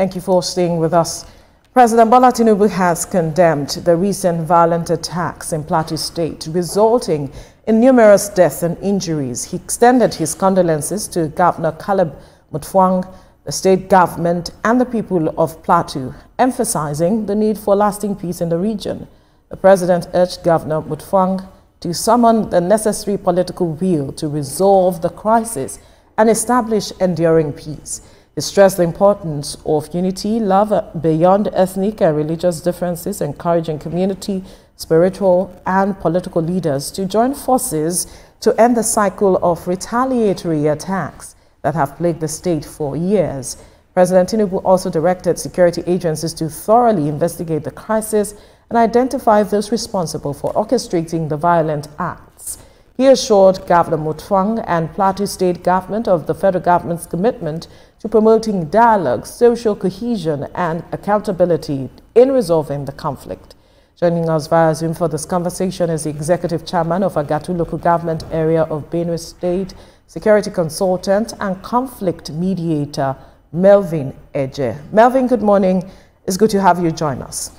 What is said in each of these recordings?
Thank you for staying with us. President Bola Tinubu has condemned the recent violent attacks in Plateau State, resulting in numerous deaths and injuries. He extended his condolences to Governor Caleb Mutfwang, the state government, and the people of Plateau, emphasizing the need for lasting peace in the region. The president urged Governor Mutfwang to summon the necessary political will to resolve the crisis and establish enduring peace. He stressed the importance of unity, love beyond ethnic and religious differences, encouraging community, spiritual and political leaders to join forces to end the cycle of retaliatory attacks that have plagued the state for years. President Tinubu also directed security agencies to thoroughly investigate the crisis and identify those responsible for orchestrating the violent acts. He assured Governor Mutfwang and Plateau State government of the federal government's commitment to promoting dialogue, social cohesion, and accountability in resolving the conflict. Joining us via Zoom for this conversation is the executive chairman of Agatu local government area of Benue State, security consultant and conflict mediator, Melvin Ejeh. Melvin, good morning. It's good to have you join us.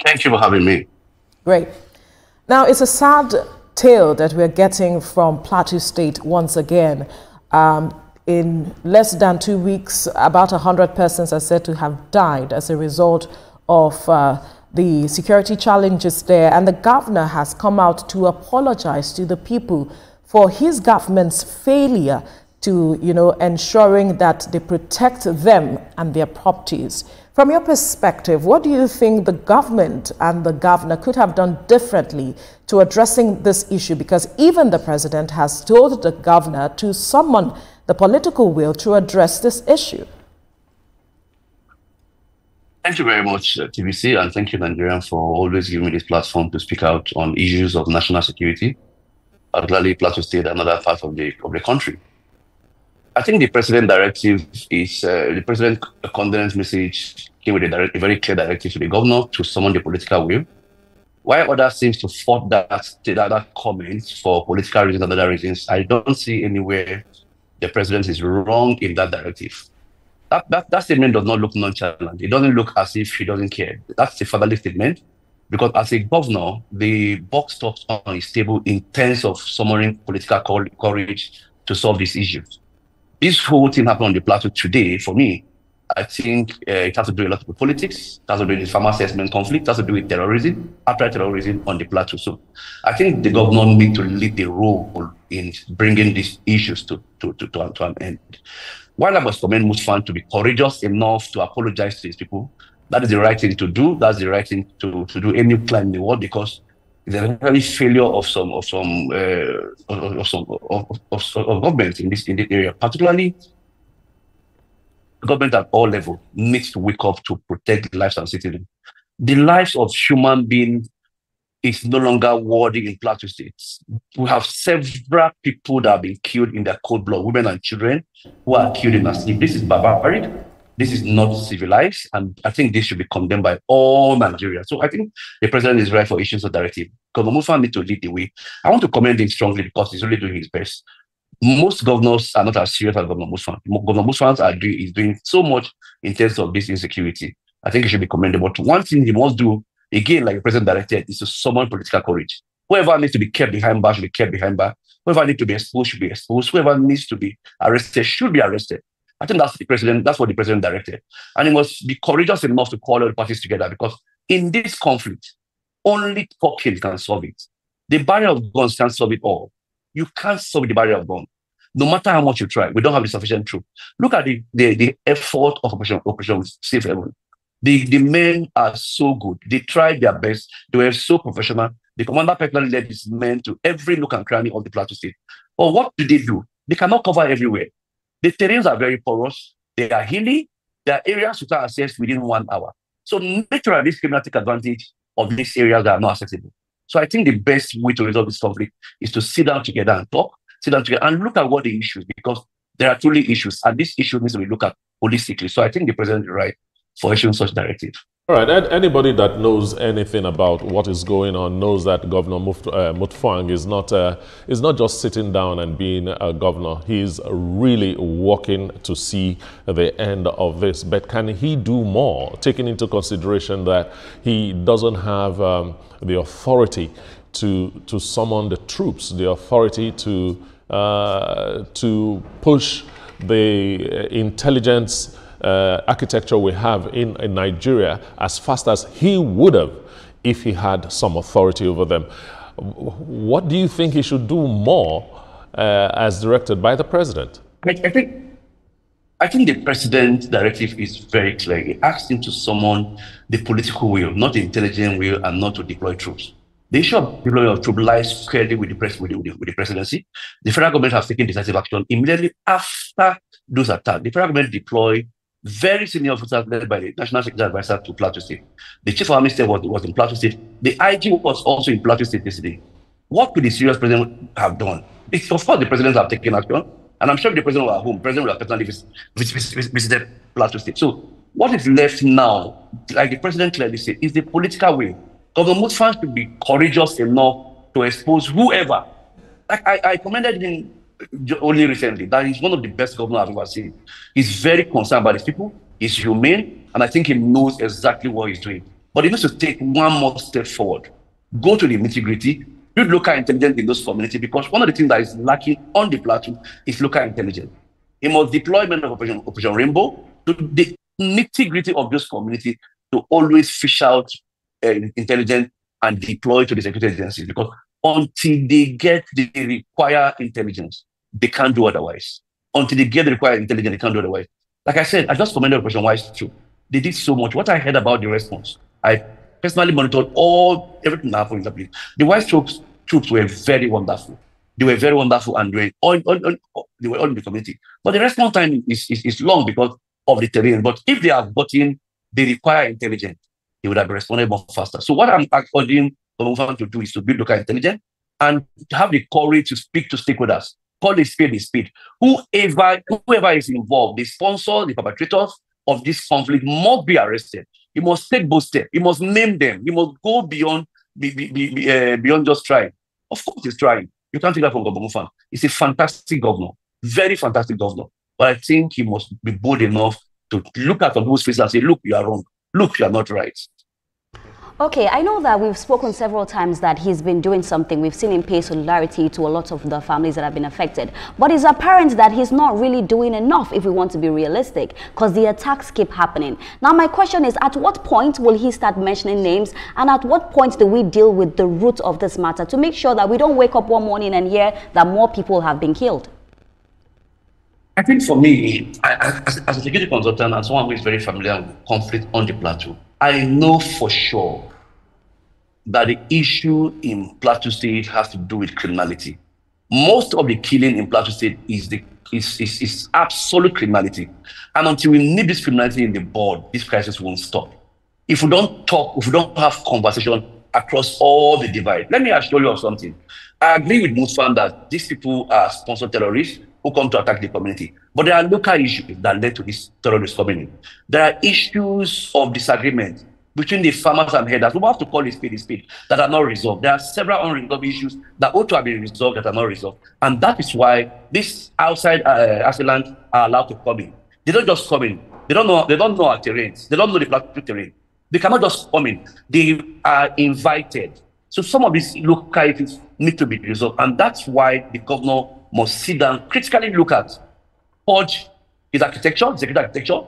Thank you for having me. Great. Now, it's a sad tale that we're getting from Plateau State once again. In less than 2 weeks, about 100 persons are said to have died as a result of the security challenges there. And the governor has come out to apologize to the people for his government's failure to, ensuring that they protect them and their properties. From your perspective, what do you think the government and the governor could have done differently to addressing this issue? Because even the president has told the governor to summon the political will to address this issue. Thank you very much, TVC, and thank you, Nigerian, for always giving me this platform to speak out on issues of national security, particularly Plateau State and other parts of the country. I think the president directive is the president condolence message came with a very clear directive to the governor to summon the political will. While others seems to fault that comment for political reasons and other reasons, I don't see anywhere the president is wrong in that directive. That statement does not look nonchalant. It doesn't look as if he doesn't care. That's a fatherly statement, because as a governor, the buck stops on his table in terms of summoning political courage to solve these issues. This whole thing happened on the Plateau today, for me, I think it has to do a lot with politics, it has to do with farmer assessment conflict, it has to do with terrorism, outright terrorism on the Plateau. So I think the governor needs to lead the role in bringing these issues to an end. While I must commend Mutfwang to be courageous enough to apologize to his people, that is the right thing to do. That's the right thing to do any plan in the world, because it's a very failure of government in this area, particularly government at all levels needs to wake up to protect the lives of citizens. The lives of human beings is no longer worthy in Plateau State. We have several people that have been killed in their cold blood, women and children who are killed in their sleep. This is barbaric. This is not civilized, and I think this should be condemned by all Nigerians. So I think the president is right for issues of directive. Governor Mutfwang needs to lead the way. I want to commend him strongly because he's really doing his best. Most governors are not as serious as Governor Mutfwang. Governor Mutfwang is doing so much in terms of this insecurity. I think he should be commended. But one thing he must do, again, like the president directed, is to summon political courage. Whoever needs to be kept behind bars should be kept behind bars. Whoever needs to be exposed should be exposed. Whoever needs to be arrested should be arrested. I think that's what the president directed. And he must be courageous enough to call all the parties together, because in this conflict, only talking can solve it. The barrier of guns can't solve it all. You can't solve the barrier of guns. No matter how much you try, we don't have the sufficient truth. Look at the effort of Operation Safe Haven. The men are so good. They tried their best. They were so professional. The commander personally led his men to every nook and cranny of the Plateau State. But what do? They cannot cover everywhere. The terrains are very porous. They are hilly. There are areas you can access within 1 hour. So naturally, this criminal take advantage of these areas that are not accessible. So I think the best way to resolve this conflict is to sit down together and talk, sit down together and look at what the issues, because there are truly issues, and this issue needs to be looked at holistically. So I think the president is right for issuing such directive. All right, anybody that knows anything about what is going on knows that Governor Mutfwang is not just sitting down and being a governor. He's really working to see the end of this. But can he do more, taking into consideration that he doesn't have the authority to summon the troops, the authority to push the intelligence architecture we have in Nigeria as fast as he would have if he had some authority over them? What do you think he should do more as directed by the president? I think the president's directive is very clear. He asked him to summon the political will, not the intelligent will, and not to deploy troops. The issue of deployment of troops lies squarely with the presidency. The federal government has taken decisive action immediately after those attacks. The federal government deployed very senior officers led by the National Security Advisor to Plateau State. The Chief of Army Staff was in Plateau State. The IG was also in Plateau State yesterday. What could the serious president have done? Of course, the president have taken action, and I'm sure if the president were at home, the president would have personally visited Plateau State. So what is left now, like the president clearly said, is the political will. Governor Mutfwang should be courageous enough to expose whoever. Like I commended him only recently that he's one of the best governors I've ever seen. He's very concerned about his people. He's humane, and I think he knows exactly what he's doing. But he needs to take one more step forward. Go to the nitty-gritty, build local intelligence in those communities, because one of the things that is lacking on the plateau is local intelligence. He must deploy men of Operation Rainbow to the nitty-gritty of those communities to always fish out intelligence and deploy to the security agencies, because until they get the required intelligence, they can't do otherwise. Until they get the required intelligence, they can't do otherwise. Like I said, I just commended Operation Wise too. They did so much. What I heard about the response, I personally monitored everything that happened in the place. The Wise troops were very wonderful. They were very wonderful, and they were all in the community. But the response time is long because of the terrain. But if they have gotten the required intelligence, they would have responded more faster. So what I'm urging Melvin to do is to build local intelligence and have the courage to speak to stakeholders. Call the spade. Whoever is involved, the sponsors, the perpetrators of this conflict must be arrested. You must take both steps. You must name them. You must go beyond just trying. Of course, he's trying. You can't take that from Governor Mutfwang. He's a fantastic governor, very fantastic governor. But I think he must be bold enough to look at people's faces and say, look, you are wrong. Look, you are not right. Okay, I know that we've spoken several times that he's been doing something. We've seen him pay solidarity to a lot of the families that have been affected. But it's apparent that he's not really doing enough if we want to be realistic, because the attacks keep happening. Now, my question is, at what point will he start mentioning names? And at what point do we deal with the root of this matter to make sure that we don't wake up one morning and hear that more people have been killed? I think for me, as a security consultant and someone who is very familiar with conflict on the plateau, I know for sure that the issue in Plateau State has to do with criminality. Most of the killing in Plateau State is absolute criminality. And until we nip this criminality in the bud, this crisis won't stop. If we don't talk, if we don't have conversation across all the divide. Let me assure you of something. I agree with Mutfwang that these people are sponsored terrorists who come to attack the community. But there are local issues that led to this terrorist coming in. There are issues of disagreement between the farmers and herders. We have to call it spade that are not resolved. There are several unresolved issues that ought to have been resolved that are not resolved. And that is why these outside assailants are allowed to come in. They don't just come in. They don't know our terrains. They don't know the plateau terrain. They cannot just come in. They are invited. So some of these localities need to be resolved. And that's why the governor must sit down, critically look at, purge his architecture, executive architecture,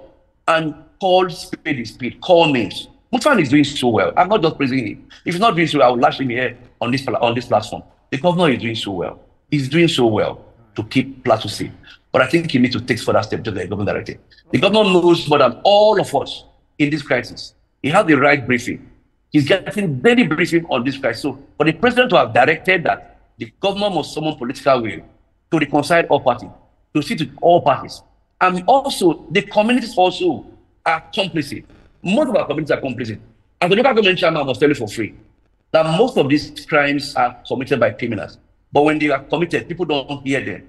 and call speed, call names. Mutfwang is doing so well. I'm not just praising him. If he's not doing so well, I will lash him here on this platform. The governor is doing so well. He's doing so well to keep Plateau safe. But I think he needs to take further steps to the government directive. The governor knows more than all of us in this crisis. He has the right briefing. He's getting daily briefing on this crisis. So for the president to have directed that the governor must summon political will to reconcile all parties, to sit with all parties. And also, the communities also are complicit. Most of our communities are complicit. And the local government chairman must tell you for free that most of these crimes are committed by criminals. But when they are committed, people don't hear them.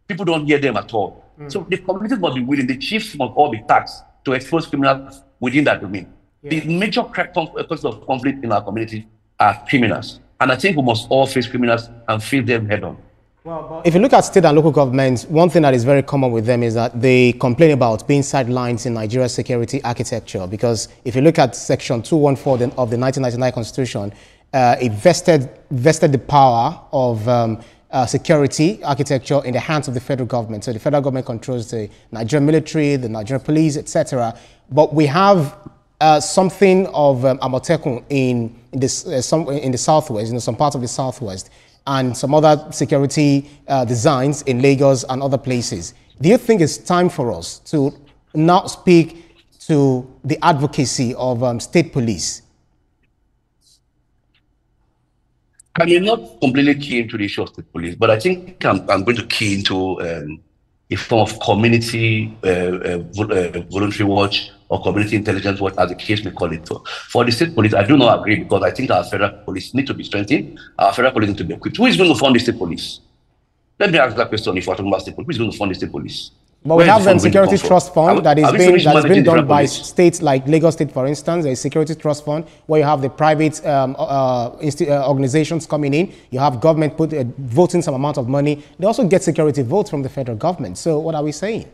People don't hear them at all. So the communities must be willing, the chiefs must all be taxed to expose criminals within that domain. The major causes of conflict in our community are criminals. And I think we must all face criminals and face them head on. Well, if you look at state and local governments, one thing that is very common with them is that they complain about being sidelines in Nigeria's security architecture. Because if you look at Section 214 of the 1999 Constitution, it vested the power of security architecture in the hands of the federal government. So the federal government controls the Nigerian military, the Nigerian police, etc. But we have something of Amotekun in the southwest, in some parts of the southwest, and some other security designs in Lagos and other places. Do you think it's time for us to now speak to the advocacy of state police? I may not completely key into the issue of state police, but I think I'm going to key into a form of community voluntary watch or community intelligence watch, as the case may call it. For the state police, I do not agree, because I think our federal police need to be strengthened. Our federal police need to be equipped. Who is going to fund the state police? Let me ask that question. If we're talking about state police, who is going to fund the state police? But we have a security trust fund that is being done by states like Lagos State, for instance. A security trust fund where you have the private organizations coming in. You have government voting some amount of money. They also get security votes from the federal government. So what are we saying?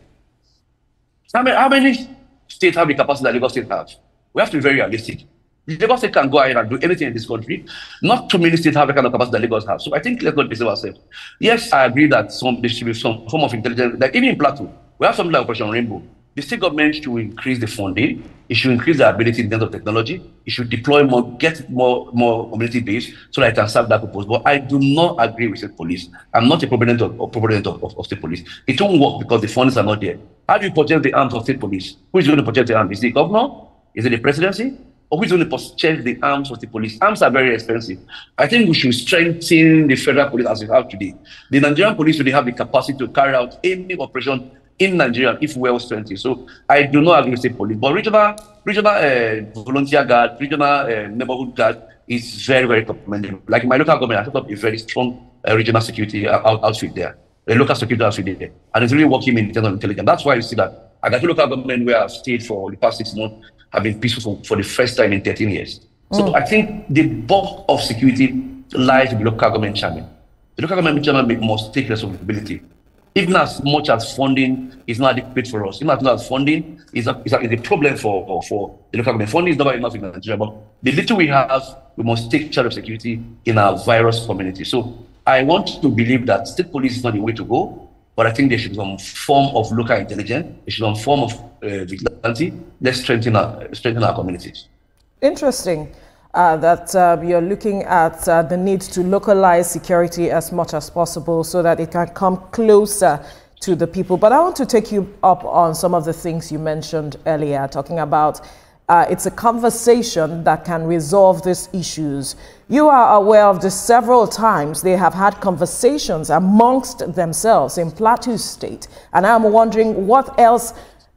How many states have the capacity that Lagos State has? We have to be very realistic. Lagos State can go ahead and do anything in this country. Not too many states have the kind of capacity that Lagos has. So I think let's not deceive ourselves. Yes, I agree that there should be some form of intelligence. Like even in Plateau, we have something like Operation Rainbow. The state government should increase the funding. It should increase the ability in terms of technology. It should deploy more, get more community based so that it can serve that purpose. But I do not agree with state police. I'm not a proponent of state police. It won't work because the funds are not there. How do you purchase the arms of state police? Who is going to purchase the arms? Is it the governor? Is it the presidency? Or who is going to purchase the arms of the police? Arms are very expensive. I think we should strengthen the federal police as we have today. The Nigerian police today have the capacity to carry out any operation in Nigeria if well strengthened. So I do not agree with state police. But regional volunteer guard, regional neighborhood guard is very, very commendable. Like my local government, I set up a very strong regional security outfit there, a local security outfit there. And it's really working in terms of intelligence. That's why you see that I got a local government where I've stayed for the past 6 months have been peaceful for the first time in 13 years. So I think the bulk of security lies with the local government chairman. The local government chairman must take responsibility. Even as much as funding is not adequate for us, even as funding is a problem for the local government. Funding is never enough in Nigeria, but the little we have, we must take charge of security in our virus community. So I want to believe that state police is not the way to go, but I think there should be some form of local intelligence, there should be some form of vigilante. Let's strengthen our communities. Interesting that you're looking at the need to localize security as much as possible so that it can come closer to the people. But I want to take you up on some of the things you mentioned earlier, talking about it's a conversation that can resolve these issues. You are aware of this several times. They have had conversations amongst themselves in Plateau State. And I'm wondering what else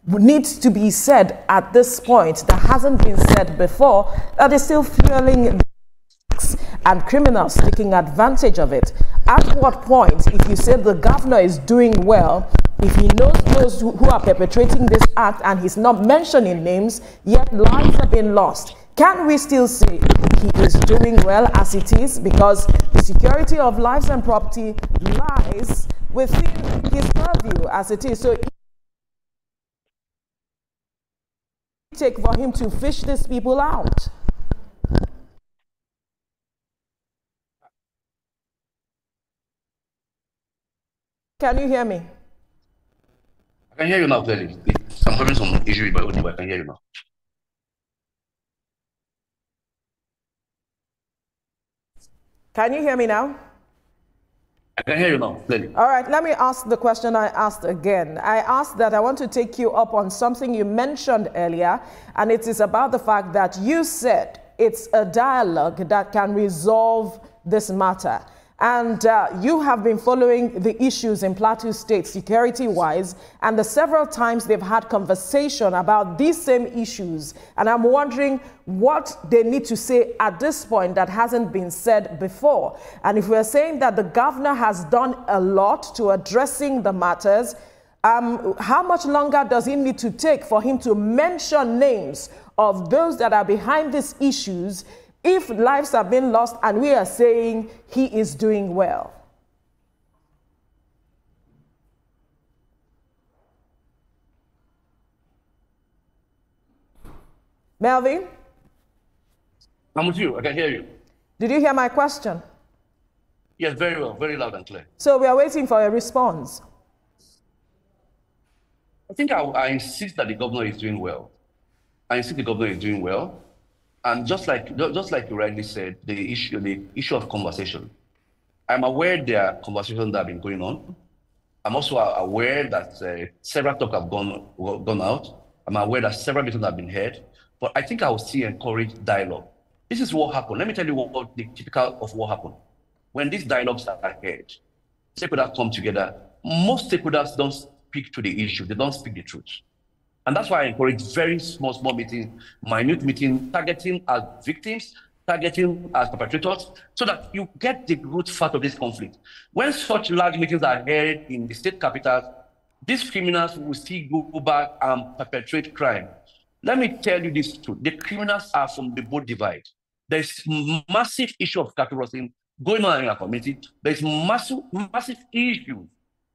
needs to be said at this point that hasn't been said before, that is still fueling and criminals taking advantage of it. At what point, if you say the governor is doing well, if he knows those who are perpetrating this act and he's not mentioning names, yet lives have been lost, can we still say he is doing well as it is? Because the security of lives and property lies within his purview as it is. So take for him to fish these people out. Can you hear me? I can hear you now clearly. I'm having some issue with my audio, but I can hear you now. Can you hear me now? I can hear you now clearly. All right, let me ask the question I asked again. I asked that I want to take you up on something you mentioned earlier, and it is about the fact that you said it's a dialogue that can resolve this matter. And you have been following the issues in Plateau State security-wise, and the several times they've had conversation about these same issues. And I'm wondering what they need to say at this point that hasn't been said before. And if we're saying that the governor has done a lot to addressing the matters, How much longer does it need to take for him to mention names of those that are behind these issues if lives have been lost and we are saying he is doing well? Melvin? I'm with you. I can hear you. Did you hear my question? Yes, very well. Very loud and clear. So we are waiting for a response. I think I insist that the governor is doing well. I insist the governor is doing well. And just like you rightly said, the issue of conversation. I'm aware there are conversations that have been going on. I'm also aware that several talks have gone out. I'm aware that several meetings have been held. But I think I will still encourage dialogue. This is what happened. Let me tell you what the typical of what happened. When these dialogues are held, stakeholders come together. Most stakeholders don't speak to the issue. They don't speak the truth. And that's why I encourage very small meetings, minute meetings, targeting as victims, targeting as perpetrators, so that you get the root fact of this conflict. When such large meetings are held in the state capitals, these criminals will still go back and perpetrate crime. Let me tell you this truth. The criminals are from the both divide. There's massive issue of capital rustling going on in our community. There's massive issue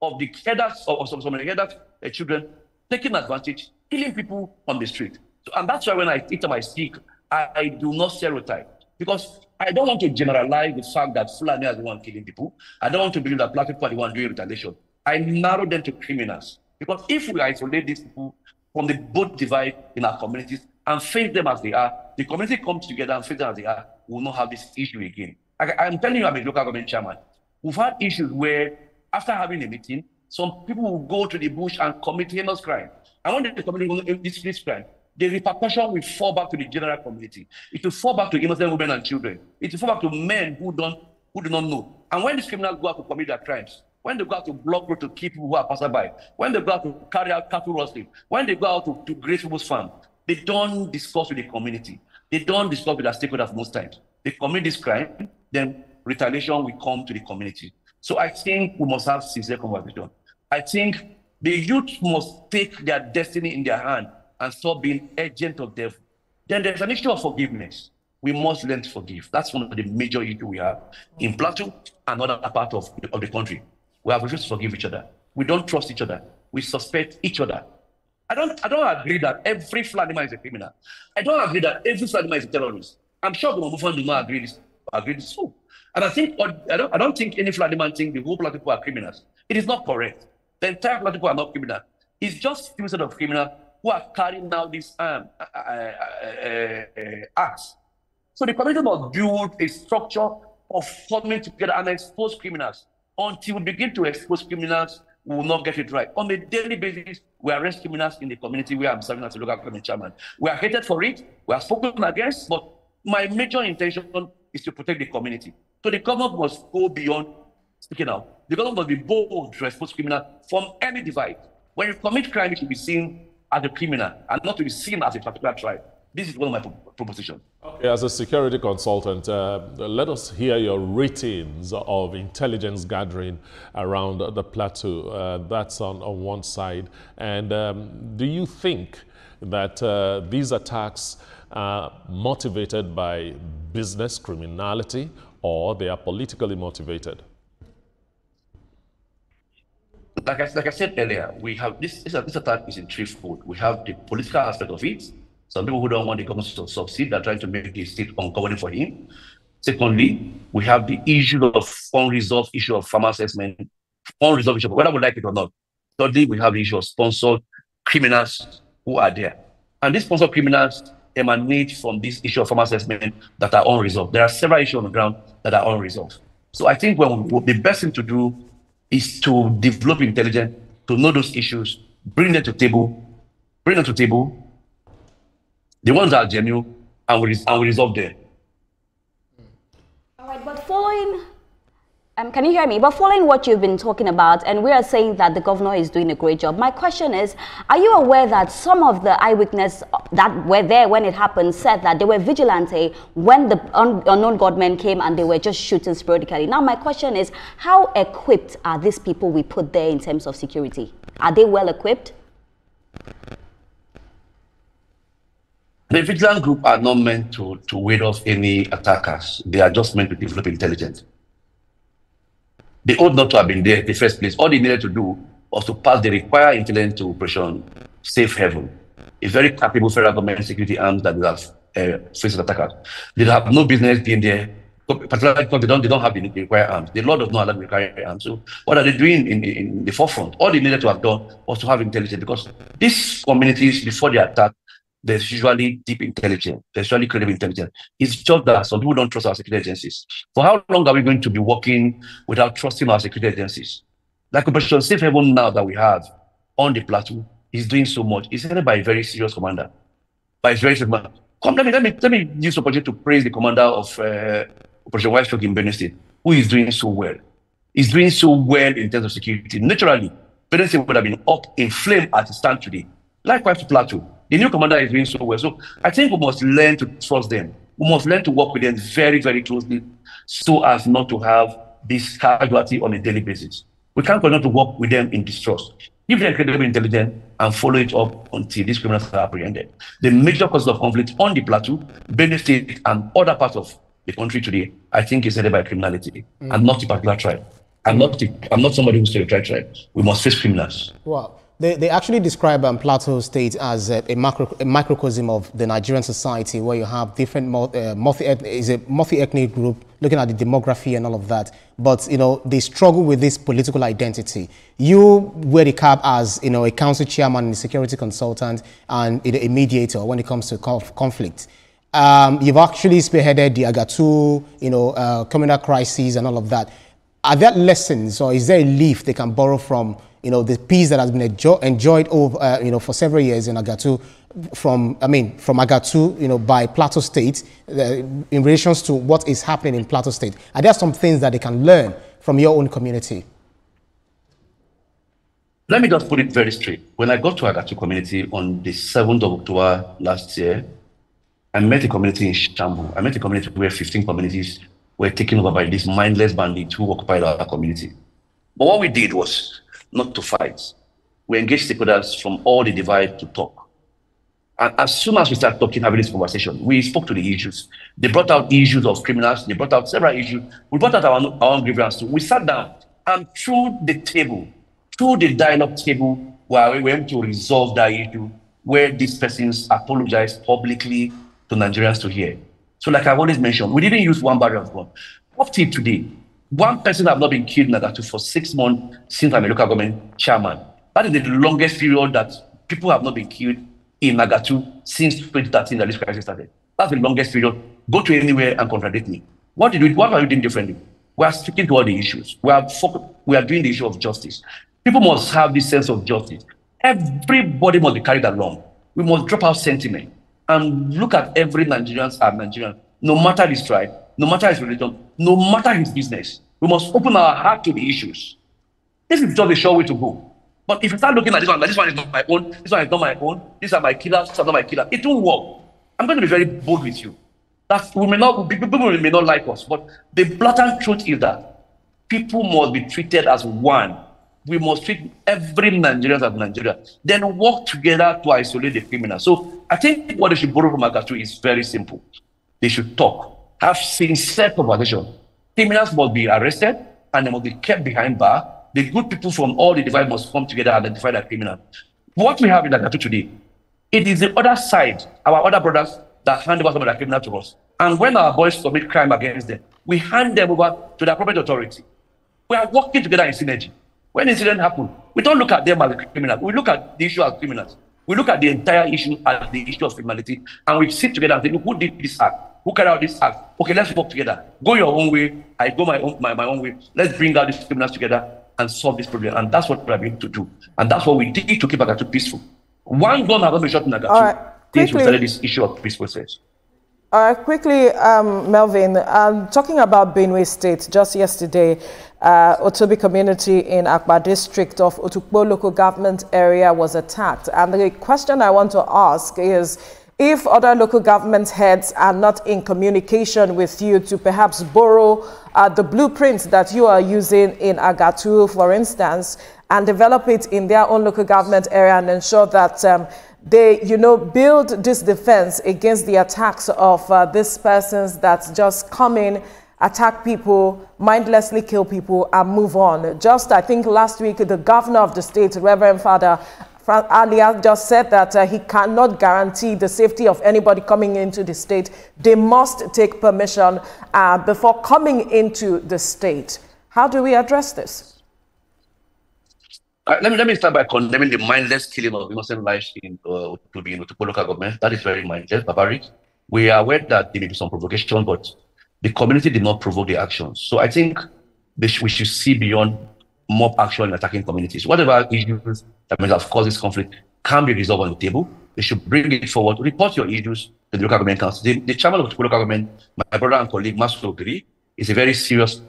of the headers of some of the headers, children taking advantage, killing people on the street. So, and that's why when I speak, I do not stereotype, because I don't want to generalize the fact that Fulani is the one killing people. I don't want to believe that Black people are the one doing retaliation. I narrow them to criminals, because if we isolate these people from the both divide in our communities and face them as they are, the community comes together and face them as they are, we will not have this issue again. I'm telling you, I'm a local government chairman. We've had issues where, after having a meeting, some people will go to the bush and commit heinous crime. And when the community this crime, the repercussion will fall back to the general community. It will fall back to innocent women and children. It will fall back to men who do not know. And when these criminals go out to commit their crimes, when they go out to block road to keep people who are passing by, when they go out to carry out cattle rustling, when they go out to graze people's farm, they don't discuss with the community. They don't discuss with their stakeholders most times. They commit this crime, then retaliation will come to the community. So I think we must have sincere conversation. I think the youth must take their destiny in their hand and stop being agent of devil. Then there's an issue of forgiveness. We must learn to forgive. That's one of the major issues we have in Plateau and other parts of the country. We have refused to forgive each other. We don't trust each other. We suspect each other. I don't agree that every Fulani man is a criminal. I don't agree that every Fulani man is a terrorist. I'm sure the Mufan do not agree this too. And I don't think any Fulani man thinks the whole Plateau people are criminals. It is not correct. The entire Plateau people are not criminal. It's just few set of criminals who are carrying out these acts. So the community must build a structure of coming together and expose criminals. Until we begin to expose criminals, we will not get it right. On a daily basis, we arrest criminals in the community where I'm serving as a local government chairman. We are hated for it, we are spoken against, but my major intention is to protect the community. So the government must go beyond speaking out. The government must be bold to expose criminals from any divide. When you commit crime, it should be seen as a criminal and not to be seen as a particular tribe. This is one of my propositions. Okay, as a security consultant, let us hear your ratings of intelligence gathering around the Plateau. That's on one side. And do you think that these attacks are motivated by business criminality or they are politically motivated? Like I said earlier, we have this attack is in threefold. We have the political aspect of it. Some people who don't want the government to succeed are trying to make the state ungoverning for him. Secondly, we have the issue of unresolved issue of farmer assessment, unresolved issue, whether we like it or not. Thirdly, we have the issue of sponsored criminals who are there. And these sponsored criminals emanate from this issue of farmer assessment that are unresolved. There are several issues on the ground that are unresolved. So I think the best thing to do is to develop intelligence, to know those issues, bring them to table, the ones that are genuine, and we resolve them. All right, but following Can you hear me? But following what you've been talking about, and we are saying that the governor is doing a great job, my question is, are you aware that some of the eyewitnesses that were there when it happened said that they were vigilante when the unknown gunmen came and they were just shooting sporadically? Now, my question is, how equipped are these people we put there in terms of security? Are they well equipped? The vigilant group are not meant to ward off any attackers. They are just meant to develop intelligence. They ought not to have been there in the first place. All they needed to do was to pass the required intelligence to Operation Safe Haven, a very capable federal government security arm that have faced attackers. They have no business being there, particularly because they don't have the required arms. The law does not allow the required arms. So what are they doing in the forefront? All they needed to have done was to have intelligence, because these communities, before the attack, there's usually deep intelligence, there's usually credible intelligence. It's just that some people don't trust our security agencies. For how long are we going to be working without trusting our security agencies? Like Operation Safe Haven now that we have on the plateau is doing so much. It's headed by a very serious commander. By a very serious commander. Let me use the opportunity to praise the commander of Operation White Stroke in Benue State, who is doing so well. He's doing so well in terms of security. Naturally, Benue State would have been up in flame as it stands today. Likewise to Plateau. The new commander is doing so well. So I think we must learn to trust them. We must learn to work with them very, very closely so as not to have this casualty on a daily basis. We can't continue to work with them in distrust. Give them credible intelligence and follow it up until these criminals are apprehended. The major causes of conflict on the plateau, Benue State, and other parts of the country today, I think is headed by criminality and not a particular tribe. I'm not somebody who's stereotyped tribe. We must face criminals. Wow. They actually describe Plateau State as a microcosm of the Nigerian society, where you have different multi-ethnic group looking at the demography and all of that. But they struggle with this political identity. You wear the cap as a council chairman and a security consultant and a mediator when it comes to conflict. You've actually spearheaded the Agatu, communal crises and all of that. Are there lessons, or is there a leaf they can borrow from the peace that has been enjoyed over, for several years in Agatu, from Agatu, by Plateau State, in relation to what is happening in Plateau State? Are there some things that they can learn from your own community? Let me just put it very straight. When I got to Agatu community on the 7th of October last year, I met a community in Shambu. I met a community where 15 communities were taken over by these mindless bandits who occupied our community. But what we did was not to fight. We engaged stakeholders from all the divide to talk. And as soon as we started talking, having this conversation, we spoke to the issues. They brought out issues of criminals. They brought out several issues. We brought out our own grievances. We sat down, and through the dialogue table, where we were able to resolve that issue, where these persons apologized publicly to Nigerians to hear. So like I've always mentioned, we didn't use one barrier of God. Up till today, one person has not been killed in Agatu for 6 months since I'm a local government chairman. That is the longest period that people have not been killed in Agatu since 2013 that this crisis started. That's the longest period. Go to anywhere and contradict me. What are you doing differently? We are speaking to all the issues. We are doing the issue of justice. People must have this sense of justice. Everybody must be carried along. We must drop out sentiment and look at every Nigerian as Nigerian, no matter his tribe, no matter his religion, no matter his business. We must open our heart to the issues. This is just a sure way to go. But if you start looking at this one is not my own, this one is not my own, these are my killers, these are not my killers, it won't work. I'm going to be very bold with you. People may not like us, but the blatant truth is that people must be treated as one. We must treat every Nigerian as Nigeria, then work together to isolate the criminals. So I think what they should borrow from Agatu is very simple. They should talk, have sincere conversation. Criminals must be arrested and they must be kept behind bar. The good people from all the divide must come together and identify the criminal. What we have in Agatu today, it is the other side, our other brothers, that hand over some of the criminal to us. And when our boys commit crime against them, we hand them over to the appropriate authority. We are working together in synergy. When incident happens, we don't look at them as criminals. We look at the issue as criminals. We look at the entire issue as the issue of criminality, and we sit together and say, look, who did this act? Who carried out this act? Okay, let's work together. Go your own way. I go my own way. Let's bring out these criminals together and solve this problem. And that's what we're able to do. And that's what we did to keep Agatu peaceful. One gun has not been shot in Agatu. Since we started this issue of peace process. Quickly, Melvin, talking about Benue State, just yesterday, Otobi community in Akpa district of Otukpo local government area was attacked. And the question I want to ask is, if other local government heads are not in communication with you to perhaps borrow the blueprints that you are using in Agatu, for instance, and develop it in their own local government area and ensure that they, build this defense against the attacks of these persons that just come in, attack people, mindlessly kill people, and move on. Just, I think last week, the governor of the state, Reverend Father Alia, just said that he cannot guarantee the safety of anybody coming into the state. They must take permission before coming into the state. How do we address this? Let me start by condemning the mindless killing of innocent lives in Otukpo local government. That is very mindless, barbaric. We are aware that there may be some provocation, but the community did not provoke the actions. So I think we should see beyond mob action in attacking communities. Whatever issues that may have caused this conflict can be resolved on the table. They should bring it forward, report your issues to the local government council. The chairman of the local government, my brother and colleague, Master Ogiri, is a very serious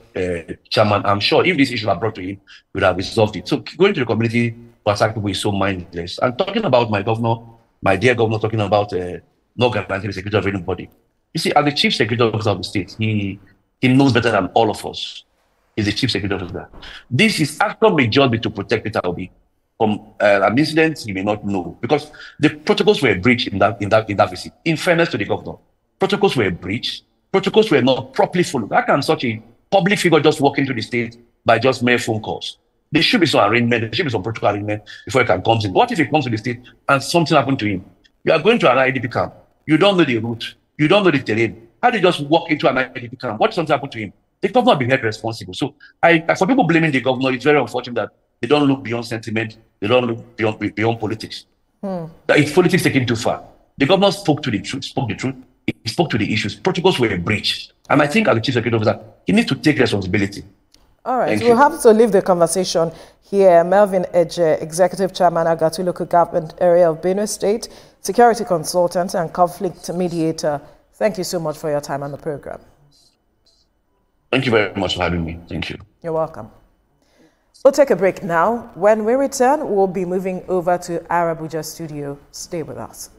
chairman. I'm sure if these issues are brought to him, he would have resolved it. So going to the community to attack people is so mindless. And talking about my governor, my dear governor, talking about not guaranteeing the security of anybody. You see, as the chief security officer of the state, he knows better than all of us. He's the chief security officer. This is actually my job to protect Peter Obi from an incident he may not know, because the protocols were breached in that visit. In fairness to the governor, protocols were breached. Protocols were not properly followed. How can such a public figure just walk into the state by just mere phone calls? There should be some arrangement. There should be some protocol arrangement before he can come in. What if he comes to the state and something happened to him? You are going to an IDP camp. You don't know the route. You don't know the terrain. How do you just walk into an IDP camp? What if something happened to him? The governor will be held responsible. So for people blaming the governor, it's very unfortunate that they don't look beyond sentiment. They don't look beyond politics. That it's politics taken too far. The governor spoke the truth. He spoke to the issues. Protocols were breached. And I think as the chief security officer, he needs to take responsibility. All right, we'll have to leave the conversation here. Melvin Ejeh, Executive Chairman, Agatu Local Government Area of Benue State, security consultant and conflict mediator. Thank you so much for your time on the program. Thank you very much for having me. Thank you. You're welcome. We'll take a break now. When we return, we'll be moving over to our Abuja studio. Stay with us.